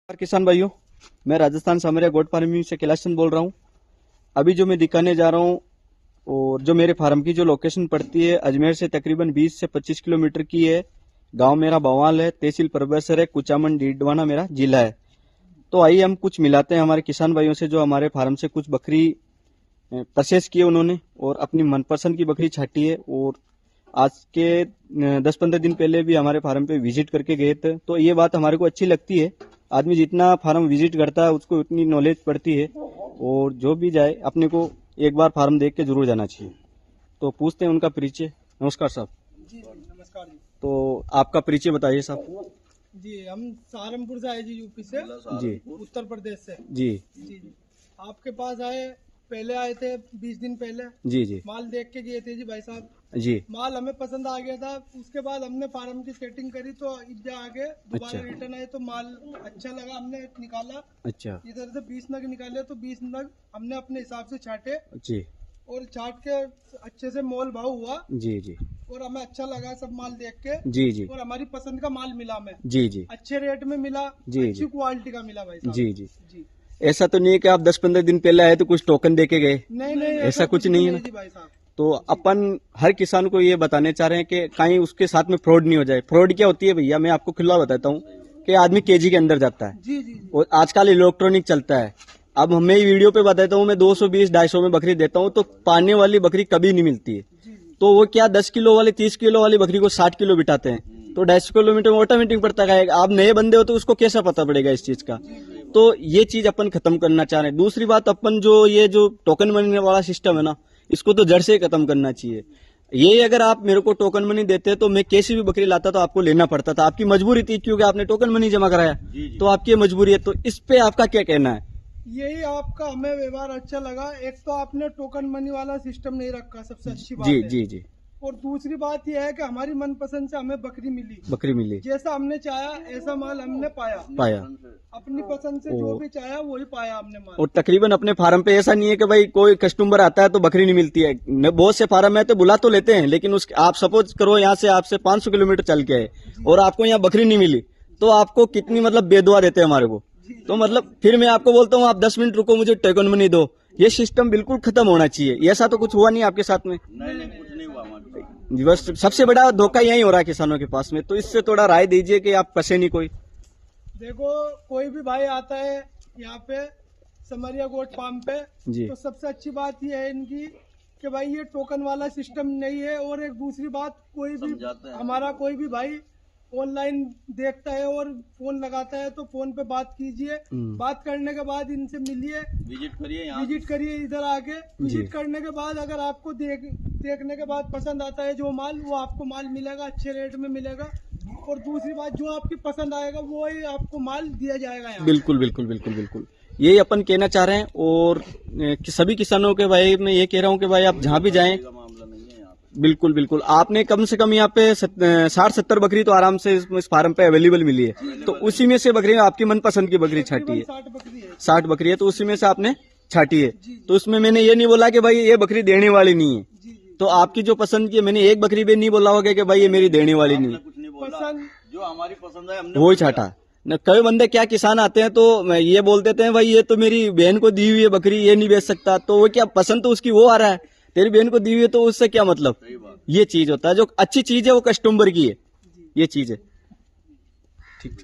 किसान भाइयों, मैं राजस्थान सामरिया गोट फार्मिंग से कैलाश चंद बोल रहा हूँ। अभी जो मैं दिखाने जा रहा हूँ और जो मेरे फार्म की जो लोकेशन पड़ती है अजमेर से तकरीबन 20 से 25 किलोमीटर की है। गांव मेरा बवाल है, तहसील परबसर है, कुचामन डीडवाना मेरा जिला है। तो आइए हम कुछ मिलाते हैं हमारे किसान भाइयों से जो हमारे फार्म से कुछ बकरी परचेस किए उन्होंने और अपनी मनपसंद की बकरी छाटी है। और आज के 10-15 दिन पहले भी हमारे फार्म पे विजिट करके गए थे। तो ये बात हमारे को अच्छी लगती है। आदमी जितना फार्म विजिट करता है उसको उतनी नॉलेज पड़ती है और जो भी जाए अपने को एक बार फार्म देख के जरूर जाना चाहिए। तो पूछते हैं उनका परिचय। नमस्कार साहब। जी नमस्कार जी। तो आपका परिचय बताइए साहब। जी हम सहारनपुर से आए जी, यूपी से, जी उत्तर प्रदेश से। जी जी आपके पास आए, पहले आए थे 20 दिन पहले। जी जी माल देख के गए थे जी भाई साहब। जी माल हमें पसंद आ गया था। उसके बाद हमने फार्म की सेटिंग करी तो इधर आगे दोबारा अच्छा। रिटर्न आए तो माल अच्छा लगा, हमने निकाला। अच्छा इधर से 20 नग निकाले तो 20 नग हमने अपने हिसाब से छाटे जी और छाट के अच्छे से मोल भाव हुआ जी जी और हमें अच्छा लगा सब माल देख के। जी जी और हमारी पसंद का माल मिला हमें, जी जी अच्छे रेट में मिला, जी, अच्छी जी। क्वालिटी का मिला भाई साहब। जी जी जी ऐसा तो नहीं है कि आप 10-15 दिन पहले आए तो कुछ टोकन दे के गए? नहीं नहीं ऐसा कुछ नहीं है ना। जी भाई साहब। तो अपन हर किसान को ये बताने चाह रहे हैं कि कहीं उसके साथ में फ्रॉड नहीं हो जाए। फ्रॉड क्या होती है भैया, मैं आपको खुला बताता हूँ कि आदमी केजी के अंदर जाता है जी जी जी और आजकल इलेक्ट्रॉनिक चलता है। अब मैं वीडियो पे बताता हूँ, मैं 220-250 में बकरी देता हूँ तो पाने वाली बकरी कभी नहीं मिलती है। जी जी तो वो क्या 10 किलो वाली 30 किलो वाली बकरी को 60 किलो बिठाते हैं तो 250 किलोमीटर में ऑटोमेटिक पड़ता है। आप नए बंदे हो तो उसको कैसा पता पड़ेगा इस चीज का। तो ये चीज अपन खत्म करना चाह रहे हैं। दूसरी बात, अपन जो ये जो टोकन मनी वाला सिस्टम है ना, इसको तो जड़ से ही खत्म करना चाहिए। ये अगर आप मेरे को टोकन मनी देते तो मैं कैसी भी बकरी लाता तो आपको लेना पड़ता था। आपकी मजबूरी थी क्योंकि आपने टोकन मनी जमा कराया, तो आपकी मजबूरी है। तो इस पे आपका क्या कहना है? यही आपका हमें व्यवहार अच्छा लगा। एक तो आपने टोकन मनी वाला सिस्टम नहीं रखा, सबसे अच्छी बात जी है। जी जी और दूसरी बात यह है कि हमारी मनपसंद से हमें बकरी मिली, बकरी मिली, जैसा हमने चाहा ऐसा माल हमने पाया। अपनी पसंद से जो भी चाहा वही पाया हमने माल। और तकरीबन अपने फार्म पे ऐसा नहीं है कि भाई कोई कस्टमर आता है तो बकरी नहीं मिलती है। बहुत से फार्म है तो बुला तो लेते हैं, लेकिन उसके आप सपोज करो यहाँ से आपसे 500 किलोमीटर चल के आए और आपको यहाँ बकरी नहीं मिली तो आपको कितनी मतलब बेदुआ देते हैं हमारे को। तो मतलब फिर मैं आपको बोलता हूँ आप 10 मिनट रुको, मुझे टोकन मनी दो। ये सिस्टम बिल्कुल खत्म होना चाहिए। ऐसा तो कुछ हुआ नहीं आपके साथ में? जी, बस सबसे बड़ा धोखा यही हो रहा है किसानों के पास में। तो इससे थोड़ा राय दीजिए कि आप फंसे नहीं कोई। देखो कोई भी भाई आता है यहाँ पे समरिया गोट फार्म पे जी। तो सबसे अच्छी बात यह है इनकी कि भाई ये टोकन वाला सिस्टम नहीं है। और एक दूसरी बात, कोई भी हमारा कोई भी भाई ऑनलाइन देखता है और फोन लगाता है तो फोन पे बात कीजिए। बात करने के बाद इनसे मिलिए, विजिट करिए इधर आके। विजिट करने के बाद अगर आपको देखने के बाद पसंद आता है जो माल, वो आपको माल मिलेगा, अच्छे रेट में मिलेगा। और दूसरी बात, जो आपकी पसंद आएगा वो ही आपको माल दिया जाएगा यहाँ। बिल्कुल बिल्कुल बिल्कुल बिल्कुल यही अपन कहना चाह रहे हैं। और सभी किसानों के भाई मैं ये कह रहा हूँ कि भाई आप जहाँ भी जाएं, बिल्कुल बिल्कुल आपने कम से कम यहाँ पे 60-70 बकरी तो आराम से इस फार्म पे अवेलेबल मिली है। तो उसी में से बकरी आपकी मनपसंद की बकरी छाटी है, 60 बकरी है। 60 बकरी है तो उसी में से आपने छाटी है। तो उसमें मैंने ये नहीं बोला कि भाई ये बकरी देने वाली नहीं है। जी जी तो आपकी जो पसंद की है, मैंने एक बकरी भी नहीं बोला होगा कि भाई ये मेरी देने वाली नहीं है। पसंद जो हमारी पसंद है हमने वही छाटा न। कई बंदे क्या किसान आते हैं तो ये बोल देते हैं भाई ये तो मेरी बहन को दी हुई है बकरी, ये नहीं बेच सकता। तो वो क्या पसंद तो उसकी वो आ रहा है, तेरी बहन को दी हुई है तो उससे क्या मतलब। ये चीज होता है, जो अच्छी चीज है वो कस्टमर की है, ये चीज है। ठीक।